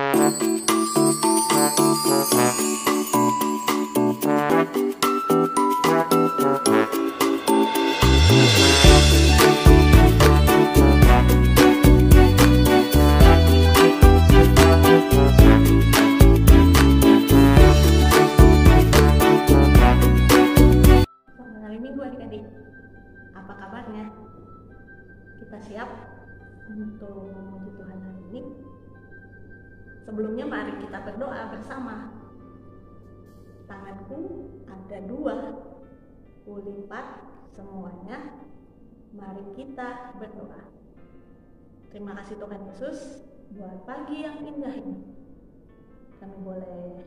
Apa kabarnya? Kita siap untuk memuji Tuhan hari ini? Sebelumnya mari kita berdoa bersama. Tanganku ada 2, kulipat semuanya. Mari kita berdoa. Terima kasih Tuhan Yesus buat pagi yang indah ini. Kami boleh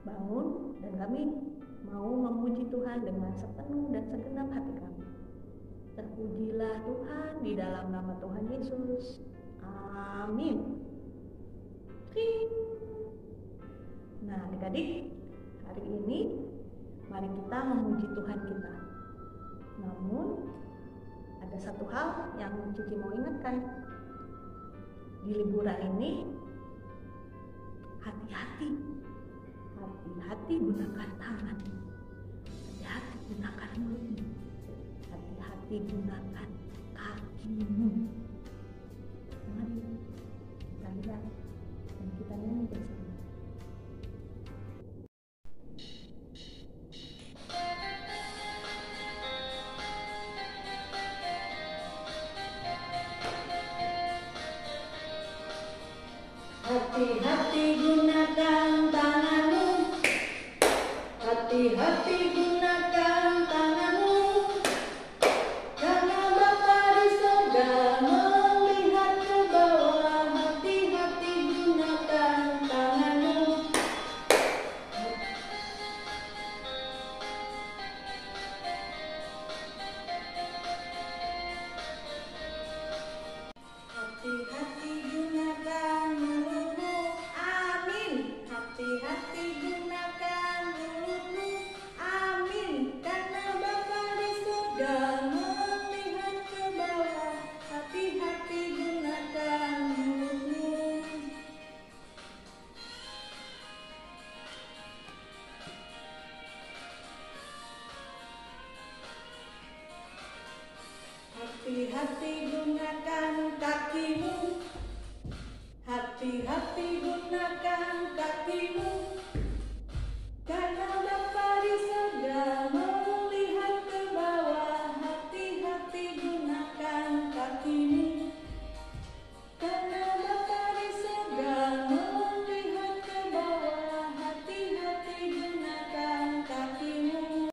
bangun dan kami mau memuji Tuhan dengan sepenuh dan segenap hati kami. Terpujilah Tuhan di dalam nama Tuhan Yesus. Amin. Nah adik-adik, hari ini mari kita memuji Tuhan kita. Namun ada satu hal yang Cici mau ingatkan. Di liburan ini hati-hati gunakan tangan, hati-hati gunakan mulutmu, hati-hati gunakan kakimu. Mari kita lihat dan kita nyanyi bersama. Hati-hati gunakan tanganmu, hati-hati gunakan tanganmu, karena Bapa di surga melihat ke bawah. Hati-hati gunakan tanganmu. Hati-hati gunakan mulutmu, amin. Hati-hati gunakan mulutmu, amin. Karena Bapa di surga melihat ke bawah. Hati-hati gunakan mulutmu. Hati-hati gunakan kakimu, hati-hati gunakan kakimu, karena Bapa di surga melihat ke bawah. Hati-hati gunakan kakimu, karena Bapa di surga melihat ke bawah. Hati-hati gunakan kakimu.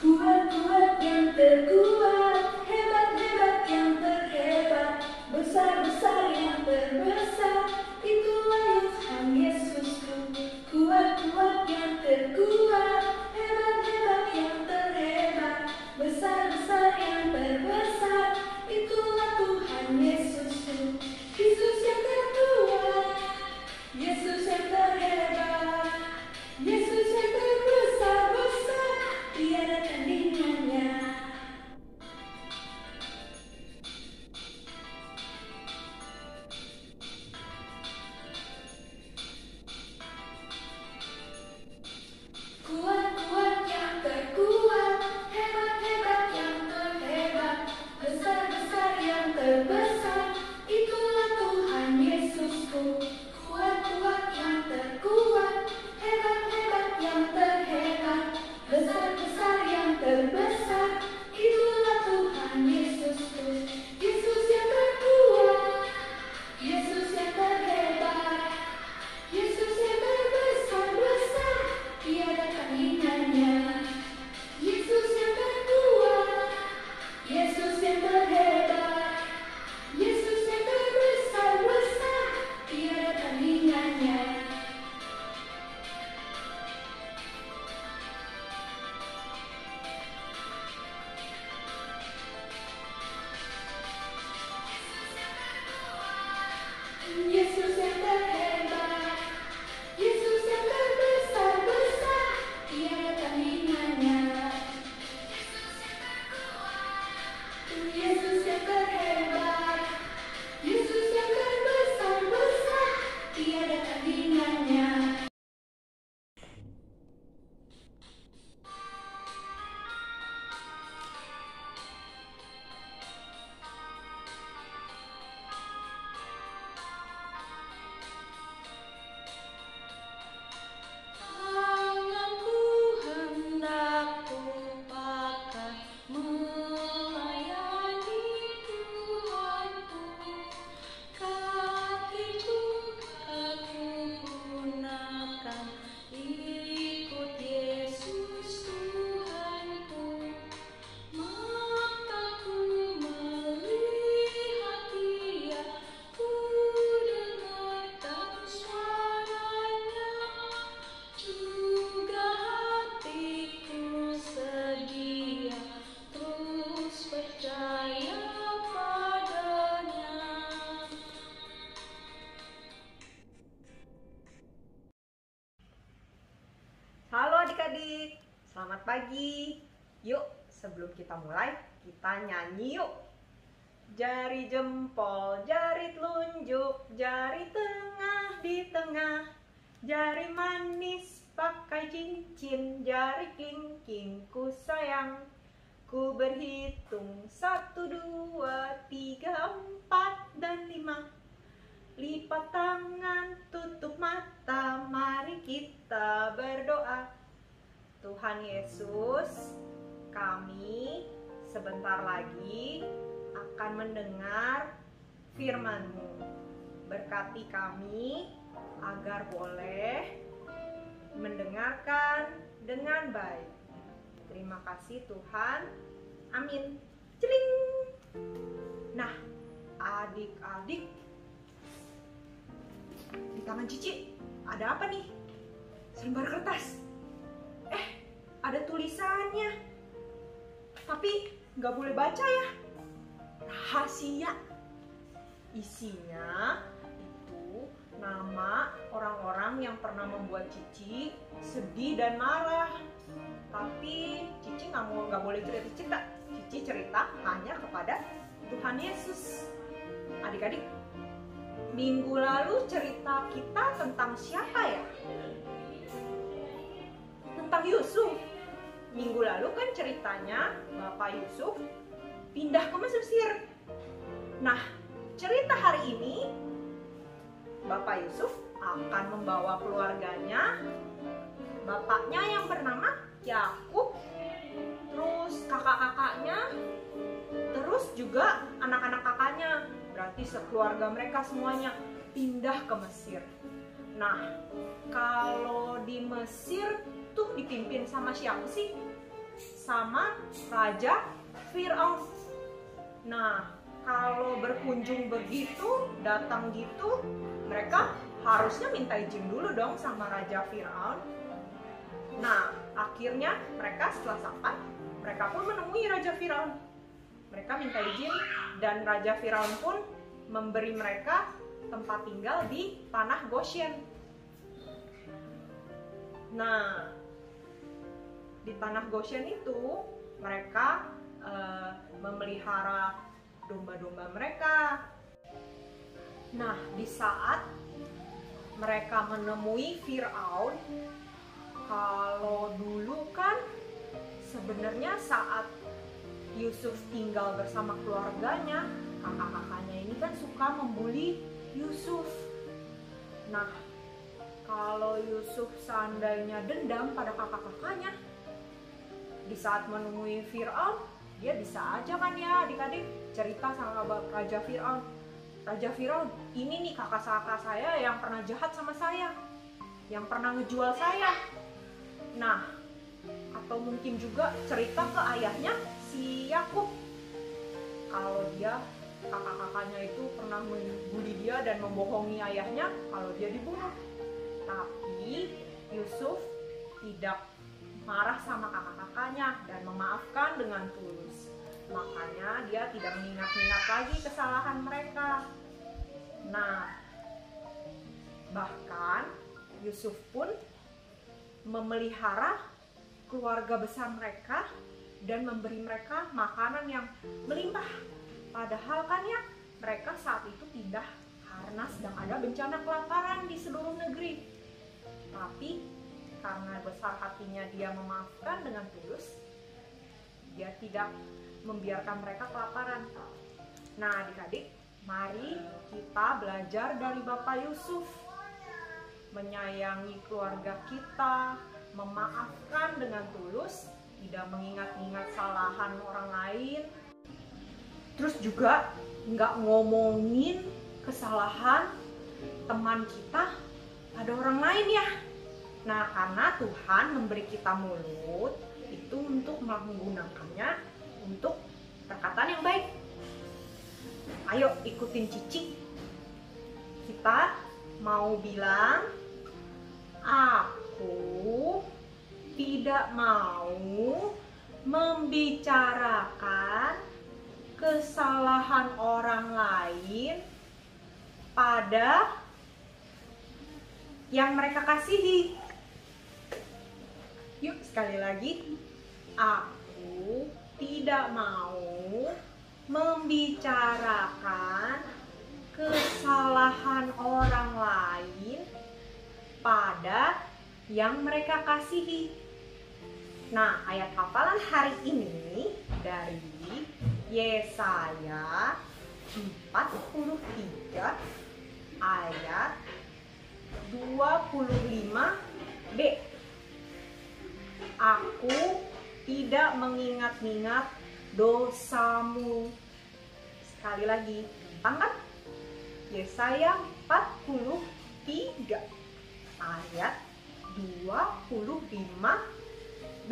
Kuat-kuat yang terkuat, hebat-hebat yang terhebat, besar-besar yang terbesar, itulah Tuhan Yesusku. Kuat-kuat yang terkuat, hebat-hebat yang Selamat pagi. Yuk, sebelum kita mulai, kita nyanyi yuk. Jari jempol, jari telunjuk, jari tengah di tengah, jari manis pakai cincin, jari kelingking ku sayang. Ku berhitung 1, 2, 3, 4, dan 5. Lipat tangan, tutup mata, mari kita berdoa. Tuhan Yesus, kami sebentar lagi akan mendengar firman-Mu. Berkati kami agar boleh mendengarkan dengan baik. Terima kasih Tuhan. Amin. Celing. Nah, adik-adik, di tangan Cici ada apa nih? Selembar kertas. Ada tulisannya, tapi nggak boleh baca ya. Rahasia. Isinya itu nama orang-orang yang pernah membuat Cici sedih dan marah. Tapi Cici nggak boleh cerita. Cici cerita hanya kepada Tuhan Yesus. Adik-adik, minggu lalu cerita kita tentang siapa ya? Tentang Yusuf. Minggu lalu kan ceritanya Bapak Yusuf pindah ke Mesir. Nah, cerita hari ini Bapak Yusuf akan membawa keluarganya, bapaknya yang bernama Yakub, terus kakak-kakaknya, terus juga anak-anak kakaknya. Berarti sekeluarga mereka semuanya pindah ke Mesir. Nah, kalau di Mesir tuh dipimpin sama siapa sih? Sama Raja Fir'aun. Nah, kalau berkunjung begitu, datang gitu, mereka harusnya minta izin dulu dong sama Raja Fir'aun. Nah, akhirnya mereka setelah sampai, mereka pun menemui Raja Fir'aun. Mereka minta izin dan Raja Fir'aun pun memberi mereka tempat tinggal di tanah Goshen. Nah, di tanah Goshen itu mereka memelihara domba-domba mereka. Nah, di saat mereka menemui Fir'aun, kalau dulu kan sebenarnya saat Yusuf tinggal bersama keluarganya, kakak-kakaknya ini kan suka membuli Yusuf. Nah, kalau Yusuf seandainya dendam pada kakak-kakaknya, di saat menemui Fir'aun, dia bisa aja kan ya adik-adik cerita sama Raja Fir'aun. Raja Fir'aun, ini nih kakak-kakak saya yang pernah jahat sama saya, yang pernah ngejual saya. Nah, atau mungkin juga cerita ke ayahnya si Yakub, kalau dia kakak-kakaknya itu pernah membuli dia dan membohongi ayahnya kalau dia dibunuh. Tapi Yusuf tidak marah sama kakak-kakaknya dan memaafkan dengan tulus. Makanya dia tidak mengingat-ingat lagi kesalahan mereka. Nah, bahkan Yusuf pun memelihara keluarga besar mereka dan memberi mereka makanan yang melimpah. Padahal kan ya, mereka saat itu pindah karena sedang ada bencana kelaparan di seluruh negeri. Tapi karena besar hatinya dia memaafkan dengan tulus, dia tidak membiarkan mereka kelaparan. Nah, adik-adik, mari kita belajar dari Bapak Yusuf. Menyayangi keluarga kita, memaafkan dengan tulus, tidak mengingat-ingat kesalahan orang lain. Terus juga nggak ngomongin kesalahan teman kita pada orang lain ya. Nah, karena Tuhan memberi kita mulut itu untuk menggunakannya untuk perkataan yang baik. Ayo ikutin Cici. Kita mau bilang, aku tidak mau membicarakan kesalahan orang lain pada yang mereka kasihi. Yuk sekali lagi. Aku tidak mau membicarakan kesalahan orang lain pada yang mereka kasihi. Nah, ayat hafalan hari ini dari Yesaya 43 ayat 25b. Aku tidak mengingat-ingat dosamu. Sekali lagi, angkat Yesaya 43 ayat 25b.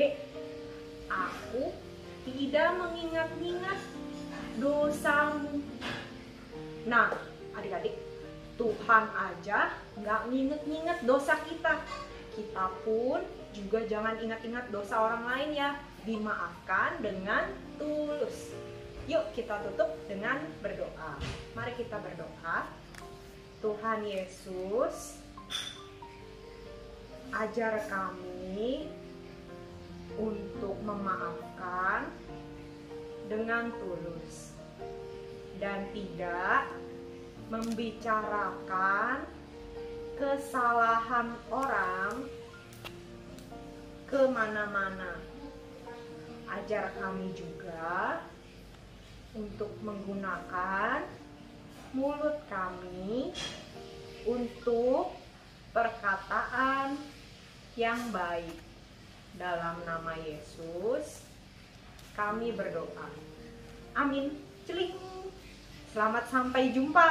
Aku tidak mengingat-ingat dosamu. Nah, adik-adik, Tuhan aja nggak nginget-nginget dosa kita. Kita pun juga jangan ingat-ingat dosa orang lain ya. Dimaafkan dengan tulus. Yuk kita tutup dengan berdoa. Mari kita berdoa. Tuhan Yesus, ajar kami untuk memaafkan dengan tulus dan tidak membicarakan kesalahan orang kemana-mana. Ajar kami juga untuk menggunakan mulut kami untuk perkataan yang baik. Dalam nama Yesus kami berdoa. Amin. Celing. Selamat sampai jumpa.